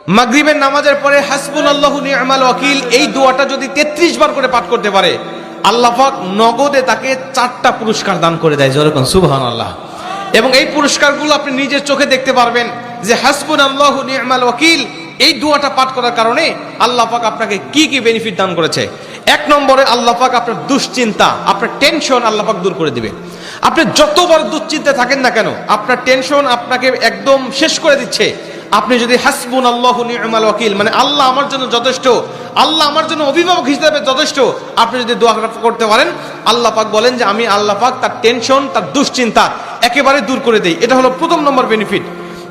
মাগরিবের নামাজের পরে হাসবুনাল্লাহু নি'মাল ওয়াকিল এই দোয়াটা যদি 33 বার করে পাঠ করতে পারে, আল্লাহ পাক নগদে তাকে 4টা পুরস্কার দান করে দেয়। যেরকম সুবহানাল্লাহ। এবং এই পুরস্কারগুলো আপনি নিজের চোখে দেখতে পারবেন যে হাসবুনাল্লাহু নি'মাল ওয়াকিল এই দোয়াটা পাঠ করার কারণে আল্লাহ পাক আপনাকে কি কি বেনিফিট দান করেছে। 1 নম্বরে আল্লাহ পাক আপনার দুশ্চিন্তা, আপনার টেনশন আল্লাহ পাক দূর করে দিবে। আপনি যত বড় দুশ্চিন্তায় থাকেন না কেন, আপনার টেনশন আপনাকে একদম শেষ করে দিচ্ছে। আপনি যদি হাসবুনাল্লাহু নি'মাল ওয়াকিল মানে আল্লাহ আমার জন্য যথেষ্ট, আল্লাহ আমার জন্য অভিভাবক হিসেবে যথেষ্ট, আপনি যদি দোয়া করতে পারেন, আল্লাহ পাক বলেন যে আমি আল্লাহ পাক তার টেনশন, তার দুশ্চিন্তা একেবারে দূর করে দেই। এটা হলো প্রথম নম্বর বেনিফিট।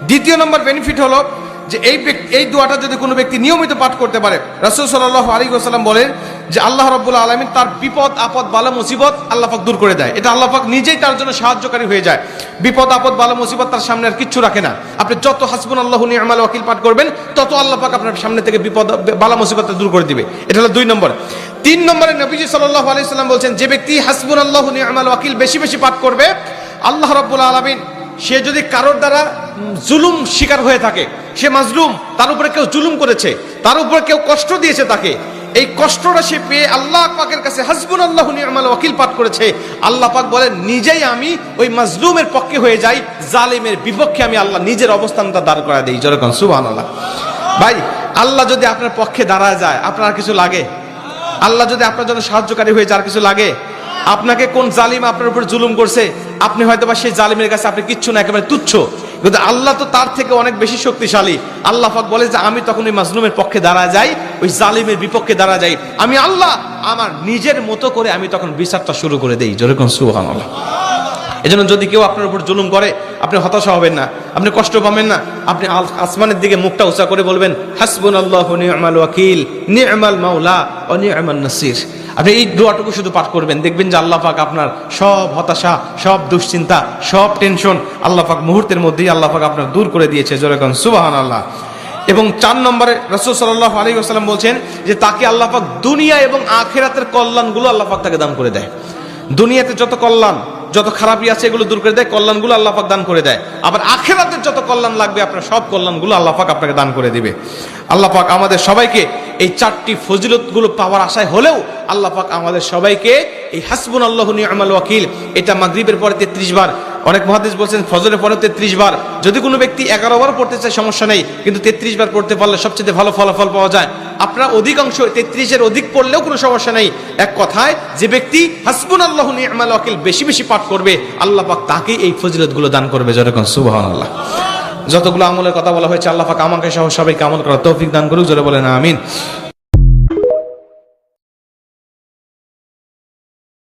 দ্বিতীয় নম্বর বেনিফিট হলো যে এই দোয়াটা যদি কোনো ব্যক্তি নিয়মিত পাঠ করতে পারে, রাসূল সাল্লাল্লাহু আলাইহি ওয়াসাল্লাম বলেন যে আল্লাহ রাব্বুল আলামিন তার বিপদ আপদ বালা মুসিবত আল্লাহ পাক দূর করে দেয়। এটা আল্লাহ পাক নিজেই তার জন্য সাহায্যকারী হয়ে যায়। বিপদ আপদ বালা মুসিবত তার সামনে আর কিচ্ছু রাখে না। আপনি যত হাসবুনাল্লাহু নি'মাল ওয়াকিল পাঠ করবেন, তত আল্লাহ পাক আপনার সামনে থেকে বিপদ বালা মুসিবতটা দূর করে দিবে। এটা হলো 2 নম্বর। 3 নম্বরে নবীজি সাল্লাল্লাহু আলাইহি ওয়াসাল্লাম বলছেন, যে ব্যক্তি হাসবুনাল্লাহু নি'মাল ওয়াকিল বেশি বেশি পাঠ করবে, আল্লাহ রাব্বুল আলামিন সে যদি কারোর দ্বারা জুলুম শিকার হয়ে থাকে, সে মাজলুম, তার উপরে কেউ জুলুম করেছে, তার উপরে কেউ কষ্ট দিয়েছে, তাকে এই কষ্টটা সে পেয়ে আল্লাহ পাকের কাছে হাসবুনাল্লাহু নি'মাল ওয়াকিল পাঠ করেছে, আল্লাহ পাক বলেন নিজেই আমি ওই মাজলুমের পক্ষে হয়ে যাই, জালিমের বিপক্ষে আমি আল্লাহ নিজের অবস্থানটা দাঁড় করা দেই। যেরকম সুবহানাল্লাহ। ভাই, আল্লাহ যদি আপনার পক্ষে দাঁড়ায় যায়, আপনার আর কিছু লাগে? আল্লাহ যদি আপনার জন্য সাহায্যকারী হয়ে যায়, আর কিছু লাগে? আপনাকে কোন জালিম আপনার উপর জুলুম করছে, আপনি হয়তোবা সেই জালিমের কাছে আপনি কিচ্ছু না, একেবারে তুচ্ছ, কিন্তু আল্লাহ তো তার থেকে অনেক বেশি শক্তিশালী। আল্লাহ পাক বলে যে আমি তখন ওই মাজলুমের পক্ষে দাঁড়া যাই, ওই জালিমের বিপক্ষে দাঁড়া যাই, আমি আল্লাহ আমার নিজের মতো করে আমি তখন বিচারটা শুরু করে দেই। যেরকম সুবহানাল্লাহ। এজন্য যদি কেউ আপনার উপর জুলুম করে, আপনি হতাশা হবেন না, আপনি কষ্ট পাবেন না, আপনি আসমানের দিকে মুখটা উঁচা করে বলবেন হাসবুনাল্লাহু নি'মাল ওয়াকিল নি'মাল মাওলা ওয়া নি'মান নাসির। আপনি এই দোয়াটুকু শুধু পাঠ করবেন, দেখবেন যে আল্লাহ পাক আপনার সব হতাশা, সব দুশ্চিন্তা, সব টেনশন আল্লাহ পাক মুহূর্তের মধ্যেই আল্লাহ পাক আপনার দূর করে দিয়েছে। যেরকম সুবহানাল্লাহ। এবং 4 নম্বরে রাসূল সাল্লাল্লাহু আলাইহি ওয়াসাল্লাম বলছেন যে তাকে আল্লাহ পাক দুনিয়া এবং আখিরাতের কল্যাণগুলো আল্লাহ পাক তাকে দান করে দেয়। দুনিয়াতে যত কল্যাণ, যত খারাপই আছে এগুলো দূর করে দেয়, কল্যাণগুলো আল্লাহ পাক দান করে দেয়। আবার আখিরাতের যত কল্যাণ লাগবে আপনার সব কল্যাণগুলো আল্লাহ পাক আপনাকে দান করে দিবে। আল্লাহ পাক আমাদের সবাইকে এই 4টি ফজিলতগুলো পাওয়ার আশায় হলেও আল্লাহ পাক আমাদের সবাইকে এই হাসবুনাল্লাহু নি'মাল ওয়াকিল এটা মাগরিবের পরে 33 বার, অনেক মুহাদ্দিস বলছেন ফজরের পরে 33 বার, যদি কোনো ব্যক্তি 11 বার পড়তে চায় সমস্যা নেই, কিন্তু 33 বার পড়তে পারলে সবচেয়ে ভালো ফলাফল পাওয়া যায়। আপনারা অধিকাংশ 33-এর অধিক পড়লেও কোনো সমস্যা নেই। এক কথায় যে ব্যক্তি হাসবুনাল্লাহু নি'মাল ওয়াকিল বেশি বেশি পাঠ করবে, আল্লাহ পাক তাকেই এই ফজিলতগুলো দান করবে। যেরকম সুবহানাল্লাহ। যতগুলো আমলের কথা বলা হয়েছে আল্লাহ পাক আমাকে সহ সবাইকে আমল করার তৌফিক দান করুক। জোরে বলেন আমিন।